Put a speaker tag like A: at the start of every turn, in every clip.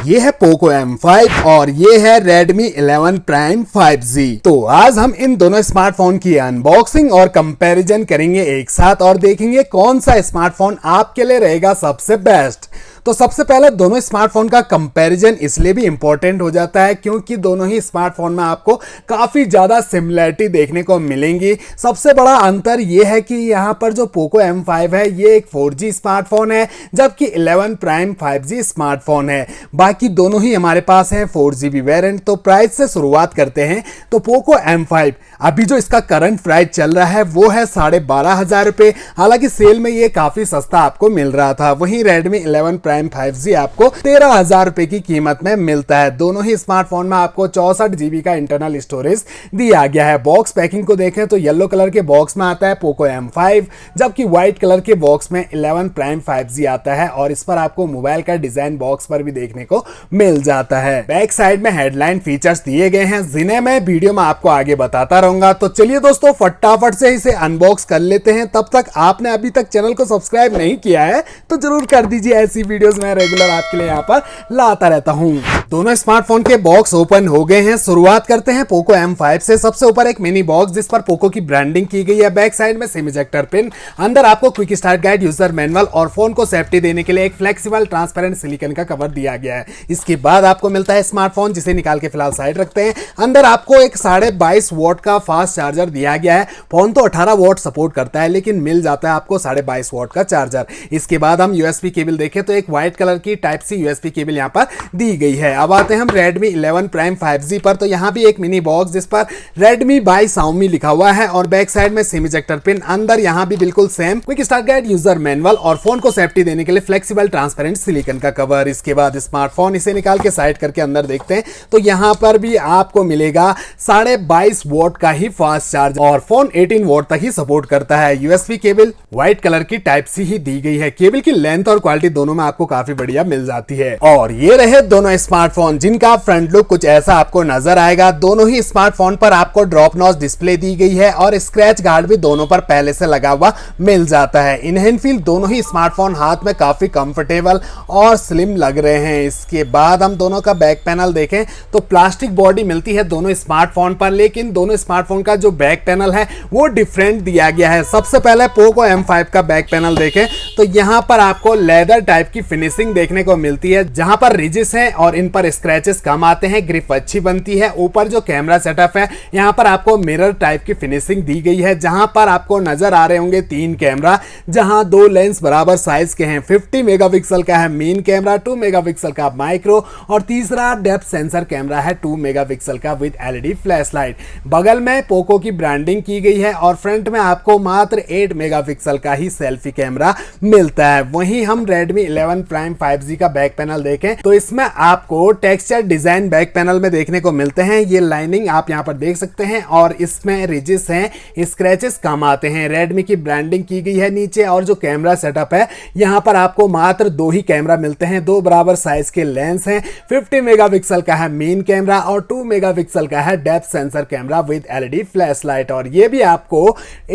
A: ये है Poco M5 और ये है Redmi 11 Prime 5G। तो आज हम इन दोनों स्मार्टफोन की अनबॉक्सिंग और कंपैरिजन करेंगे एक साथ और देखेंगे कौन सा स्मार्टफोन आपके लिए रहेगा सबसे बेस्ट। तो सबसे पहले दोनों स्मार्टफोन का कंपैरिजन इसलिए भी इंपॉर्टेंट हो जाता है क्योंकि दोनों ही स्मार्टफोन में आपको काफी ज्यादा सिमिलरिटी देखने को मिलेंगी। सबसे बड़ा अंतर यह है कि यहाँ पर जो पोको M5 है ये एक 4G स्मार्टफोन है, जबकि 11 प्राइम 5G स्मार्टफोन है। बाकी दोनों ही हमारे पास है 4GB वेरिएंट। तो प्राइस से शुरुआत करते हैं। तो पोको M5 अभी जो इसका करंट प्राइस चल रहा है वो है 12,500 रुपए। हालांकि सेल में ये काफी सस्ता आपको मिल रहा था। वहीं Redmi 11 Prime 5G आपको 13,000 रुपए की कीमत में मिलता है। दोनों ही स्मार्टफोन में आपको 64GB का इंटरनल स्टोरेज दिया गया है। बॉक्स पैकिंग को देखें तो येलो कलर के बॉक्स में आता है पोको M5, जबकि व्हाइट कलर के बॉक्स में 11 Prime 5G आता है और इस पर आपको मोबाइल का डिजाइन बॉक्स पर भी देखने को मिल जाता है। बैक साइड में हेडलाइन फीचर्स दिए गए हैं जिन्हें मैं वीडियो में आपको आगे बताता रहूंगा। तो चलिए दोस्तों फटाफट से इसे अनबॉक्स कर लेते हैं। तब तक आपने अभी तक चैनल को सब्सक्राइब नहीं किया है तो जरूर कर दीजिए। ऐसी वीडियोस मैं रेगुलर आपके लिए यहाँ पर लाता रहता हूँ। दोनों स्मार्टफोन के बॉक्स ओपन हो गए हैं। शुरुआत करते हैं पोको M5 से। सबसे ऊपर एक मिनी बॉक्स जिस पर पोको की ब्रांडिंग की गई है। बैक साइड में सिम इजेक्टर पिन, अंदर आपको quick start guide, user manual और फोन को सेफ्टी देने के लिए एक फ्लेक्सिबल ट्रांसपेरेंट सिलिकॉन का कवर दिया गया है। इसके बाद आपको मिलता है स्मार्टफोन, जिसे निकाल के फिलहाल साइड रखते हैं। अंदर आपको एक 22.5 वॉट का फास्ट चार्जर दिया गया है। फोन तो 18 वॉट सपोर्ट करता है लेकिन मिल जाता है आपको 22.5 वॉट का चार्जर। इसके बाद हम यूएसबी केबल देखें तो एक व्हाइट कलर की टाइप सी यूएसबी केबल यहाँ पर दी गई है। अब आते हैं हम Redmi 11 Prime 5G पर। तो यहाँ भी एक मिनी बॉक्स जिस पर Redmi by Xiaomi लिखा हुआ है और बैक साइड में सिम इजेक्टर पिन, अंदर यहाँ भी बिल्कुल same quick start guide, user manual और फोन को सेफ्टी देने के लिए फ्लेक्सिबल ट्रांसपेरेंट सिलिकॉन का कवर। इसके बाद स्मार्टफोन, इसे निकाल के साइड करके अंदर देखते हैं तो यहाँ पर भी आपको मिलेगा 22.5 वॉट का ही फास्ट चार्ज और फोन 18 वॉट तक ही सपोर्ट करता है। यूएसबी केबल व्हाइट कलर की टाइप सी ही दी गई है। केबल की लेंथ और क्वालिटी दोनों में आपको काफी बढ़िया मिल जाती है। और ये रहे दोनों स्मार्टफोन जिनका फ्रंट लुक कुछ ऐसा आपको नजर आएगा। दोनों ही स्मार्टफोन पर आपको ड्रॉप नॉच डिस्प्ले दी गई है और स्क्रैच गार्ड भी दोनों पर पहले से लगा हुआ मिल जाता है। इन हैंड फील दोनों ही स्मार्टफोन हाथ में काफी कंफर्टेबल और स्लिम लग रहे हैं। इसके बाद हम दोनों का बैक पैनल देखें तो प्लास्टिक बॉडी मिलती है दोनों स्मार्टफोन पर, लेकिन दोनों स्मार्टफोन का जो बैक पैनल है वो डिफरेंट दिया गया है। सबसे पहले पोको M5 का बैक पैनल देखें तो यहाँ पर आपको लेदर टाइप की फिनिशिंग देखने को मिलती है, जहां पर रिजिस हैं और इन पर स्क्रैचेस कम आते हैं, ग्रिप अच्छी बनती है। ऊपर जो कैमरा सेटअप है यहाँ पर आपको मिरर टाइप की फिनिशिंग दी गई है, जहां पर आपको नजर आ रहे होंगे 3 कैमरा, जहां 2 लेंस बराबर साइज के हैं। 50 मेगापिक्सल का है मेन कैमरा, 2 मेगापिक्सल का माइक्रो और तीसरा डेप्थ सेंसर कैमरा है 2 मेगापिक्सल का विद एलईडी फ्लैशलाइट। बगल में पोको की ब्रांडिंग की गई है और फ्रंट में आपको मात्र 8 मेगापिक्सल का ही सेल्फी कैमरा मिलता है। वहीं हम Redmi 11 Prime 5G का बैक पैनल देखें तो इसमें आपको टेक्सचर डिजाइन बैक पैनल में देखने को मिलते हैं। ये लाइनिंग आप यहां पर देख सकते हैं और इसमें रिजिस हैं, स्क्रैचेस कम आते हैं। Redmi की ब्रांडिंग की गई है नीचे और जो कैमरा सेटअप है यहां पर आपको मात्र 2 ही कैमरा मिलते हैं, 2 बराबर साइज के लेंस हैं। 50 मेगापिक्सल का है मेन कैमरा और 2 मेगापिक्सल का है depth sensor camera with LED flashlight और ये भी आपको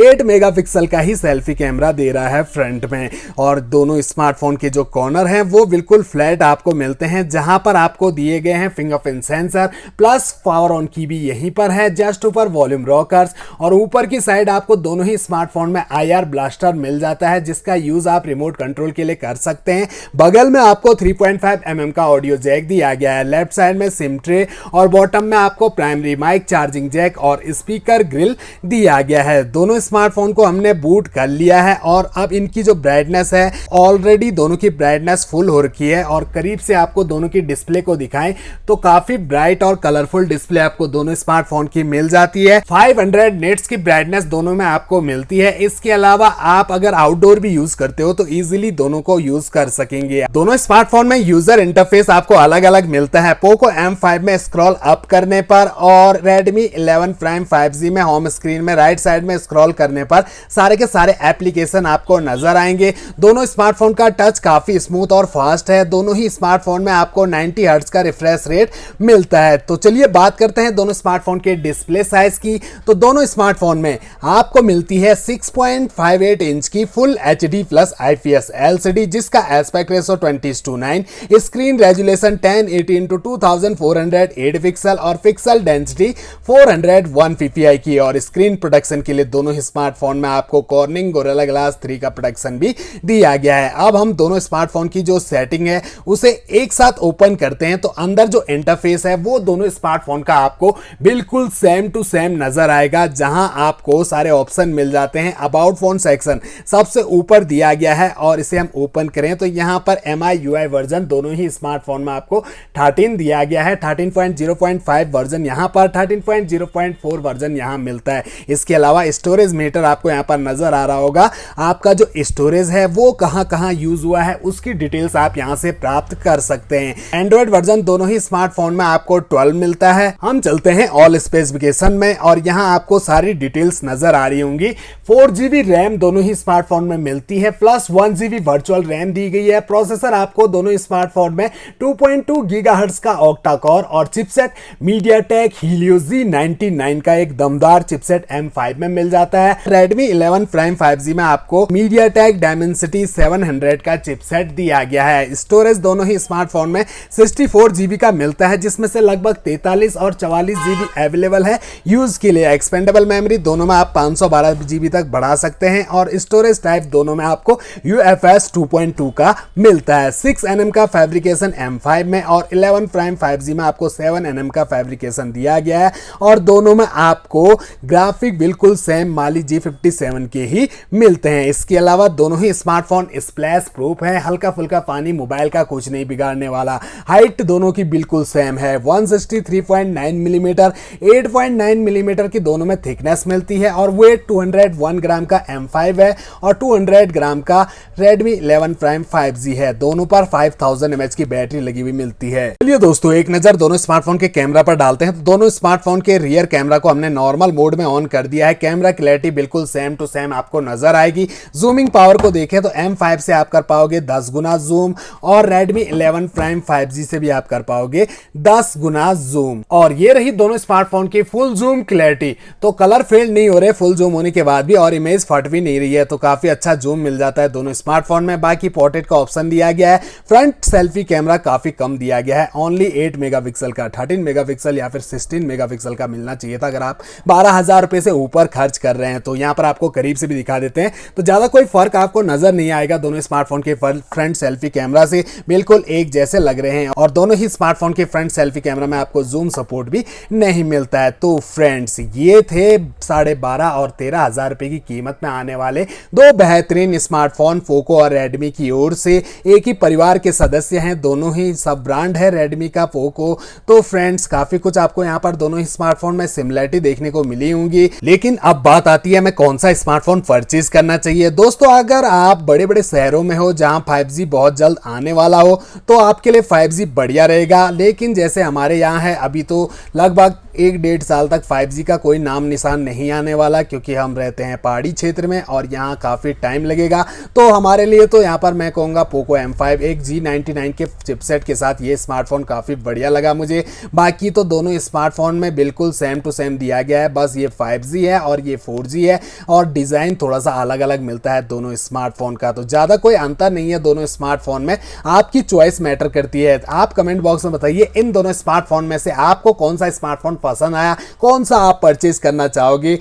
A: 8 मेगापिक्सल का ही सेल्फी कैमरा दे रहा है फ्रंट में। और दोनों स्मार्टफोन के जो कॉर्नर हैं वो बिल्कुल फ्लैट आपको मिलते हैं, जहां पर आपको दिए गए हैं fingerprint sensor plus power on की भी यहीं पर है, जस्ट ऊपर वॉल्यूम रॉकर्स और ऊपर की साइड आपको दोनों ही स्मार्टफोन में IR ब्लास्टर मिल जाता है, जिसका यूज आप रिमोट कंट्रोल के लिए कर सकते हैं। बगल में आपको 3.5 mm का ऑडियो जैक दिया गया है। लेफ्ट साइड में सिम ट्रे और बॉटम में आपको प्राइमरी माइक, चार्जिंग जैक और स्पीकर ग्रिल दिया गया है। दोनों स्मार्टफोन को हमने बूट कर लिया है और अब इनकी जो ब्राइटनेस है ऑलरेडी दोनों की ब्राइटनेस फुल हो रखी है और करीब से आपको दोनों की डिस्प्ले को दिखाएं तो काफी ब्राइट और कलरफुल डिस्प्ले आपको दोनों स्मार्टफोन की मिल जाती है। 500 निट्स की ब्राइटनेस दोनों में आपको मिलती है। इसके अलावा आप अगर आउटडोर भी यूज करते हो तो इजीली दोनों को यूज कर सकेंगे। दोनों स्मार्टफोन में यूजर इंटरफेस आपको अलग अलग मिलता है। पोको M5 में स्क्रॉल अप करने पर और Redmi 11 Prime 5G में होम स्क्रीन में राइट साइड में स्क्रॉल करने पर सारे के सारे एप्लीकेशन आपको नजर आएंगे। दोनों स्मार्टफोन का टच काफी स्मूथ और फास्ट है। दोनों ही स्मार्टफोन में आपको 90 हर्ट्ज हर्ट्ज का रिफ्रेश रेट मिलता है। तो चलिए बात करते हैं दोनों स्मार्टफोन के डिस्प्ले साइज की। तो दोनों स्मार्टफोन में आपको मिलती है 6.58 इंच की full HD plus IPS LCD जिसका aspect ratio 20:9, screen resolution 1080 x 2408 pixel और पिक्सल डेंसिटी 401 ppi की। और स्क्रीन प्रोटेक्शन के लिए दोनों ही स्मार्टफोन में आपको कॉर्निंग गोरिल्ला ग्लास 3 का प्रोटेक्शन भी दिया गया है। अब हम दोनों स्मार्टफोन की जो सेटिंग है उसे एक साथ ओपन करते हैं तो अंदर जो इंटरफेस है वो दोनों स्मार्टफोन का आपको बिल्कुल सेम टू सेम नजर आएगा, जहां आपको सारे ऑप्शन मिल जाते हैं। अबाउट फोन सेक्शन सबसे ऊपर दिया गया है और इसे हम ओपन करें तो यहां पर MIUI वर्जन दोनों ही स्मार्टफोन में आपको 13 दिया गया है, 13.0.5 वर्जन यहां पर, 13.0.4 वर्जन यहां मिलता है। इसके अलावा स्टोरेज मीटर आपको यहां पर नजर आ रहा होगा। आपका जो स्टोरेज है वो कहां यूज हुआ है उसकी डिटेल्स आप यहां से प्राप्त कर सकते हैं। एंड्रॉइड वर्जन दोनों ही स्मार्टफोन में आपको 12 मिलता है। हम चलते हैं ऑल स्पेसिफिकेशन में और यहां आपको सारी डिटेल्स नजर आ रही होंगी। 4GB रैम दोनों ही स्मार्टफोन में मिलती है, प्लस 1GB वर्चुअल रैम दी गई है। प्रोसेसर आपको दोनों स्मार्टफोन में 2.2 गीगाहर्ट्ज का ऑक्टा कोर और चिपसेट मीडियाटेक हीलियो Z99 का एक दमदार चिपसेट M5 में मिल जाता है। Redmi 11 Prime 5G में आपको मीडियाटेक Dimensity 700 का चिपसेट दिया गया है। स्टोरेज दोनों ही स्मार्टफोन में 64GB का मिलता है जिसमें से लगभग 43 और 44GB अवेलेबल है यूज के लिए। एक्सपेंडेबल मेमोरी दोनों में आप 512GB तक बढ़ा सकते हैं और स्टोरेज टाइप दोनों में आपको UFS 2.2 का मिलता है। 6nm का फैब्रिकेशन M5 में और 11 Prime 5G में आपको 7nm का फैब्रिकेशन दिया गया है और दोनों में आपको ग्राफिक बिल्कुल सेम माली G57 के ही मिलते हैं। इसके अलावा दोनों ही स्मार्टफोन स्प्लैश प्रूफ है, हल्का फुल्का पानी मोबाइल का कुछ नहीं बिगाड़ने वाला। हाइट दोनों की बिल्कुल सेम है, 163.9 मिलीमीटर, 8.9 मिलीमीटर की दोनों में थिकनेस मिलती है और वेट 201 ग्राम का M5 है और 200 ग्राम का Redmi 11 Prime 5G है। दोनों पर 5000 mAh की बैटरी लगी हुई मिलती है। चलिए दोस्तों एक नजर दोनों स्मार्टफोन के कैमरा पर डालते हैं। तो दोनों स्मार्टफोन के रियर कैमरा को हमने नॉर्मल मोड में ऑन कर दिया है। कैमरा क्लैरिटी बिल्कुल सेम टू सेम आपको नजर आएगी। जूमिंग पावर को देखें तो M5 से आप कर पाओगे 10 गुना जूम और Redmi 11 Prime 5G से भी आप कर पाओगे 10 गुना जूम। और ये रही दोनों स्मार्टफोन की फुल जूम क्लैरिटी। तो कलर फेड नहीं हो रहे फुल जूम होने के बाद भी और इमेज फट भी नहीं रही है, तो काफी अच्छा जूम मिल जाता है दोनों स्मार्टफोन में। बाकी पोर्ट्रेट का ऑप्शन दिया गया है। फ्रंट सेल्फी कैमरा काफी कम दिया गया है, ओनली 8 मेगापिक्सल का, 13 मेगापिक्सल या फिर 16 मेगापिक्सल का मिलना चाहिए था अगर आप 12,000 रुपए से ऊपर खर्च कर रहे हैं। तो यहाँ पर आपको करीब से भी दिखा देते हैं तो ज्यादा कोई फर्क आपको नजर नहीं आएगा। दोनों स्मार्टफोन के फ्रंट सेल्फी कैमरा से बिल्कुल एक जैसे लग रहे हैं और दोनों ही स्मार्टफोन के फ्रंट सेल्फी कैमरा में आपको जूम सपोर्ट भी नहीं मिलता है। तो फ्रेंड्स ये थे 12,500 और 13,000 रुपए की कीमत में आने वाले दो बेहतरीन स्मार्टफोन पोको और रेडमी की ओर से। एक ही परिवार के सदस्य हैं, दोनों ही सब ब्रांड है रेडमी का, पोको। तो फ्रेंड्स काफी कुछ आपको यहाँ पर दोनों ही स्मार्टफोन में सिमिलरिटी देखने को मिली होंगी। लेकिन अब बात आती है मैं कौन सा स्मार्टफोन परचेज करना चाहिए। दोस्तों अगर आप बड़े बड़े शहरों में हो जहां 5G बहुत जल्द आने वाला हो तो आपके लिए 5G बढ़िया रहेगा। लेकिन जैसे हमारे यहाँ है अभी तो लगभग 1-1.5 साल तक 5G का कोई नाम निशान नहीं आने वाला, क्योंकि हम रहते हैं पहाड़ी क्षेत्र में और यहाँ काफ़ी टाइम लगेगा। तो हमारे लिए तो यहाँ पर मैं कहूँगा पोको M5 एक G99 के चिपसेट के साथ ये स्मार्टफोन काफ़ी बढ़िया लगा मुझे। बाकी तो दोनों स्मार्टफोन में बिल्कुल सेम टू सेम दिया गया है, बस ये 5G है और ये 4G है और डिज़ाइन थोड़ा सा अलग अलग मिलता है दोनों स्मार्टफोन का। तो ज़्यादा कोई अंतर नहीं है दोनों स्मार्टफोन में, आपकी चॉइस मैटर करती है। आप कमेंट बॉक्स में बताइए इन दोनों स्मार्टफोन में से आपको कौन सा स्मार्टफोन पसंद आया, कौन सा आप परचेज करना चाहोगे।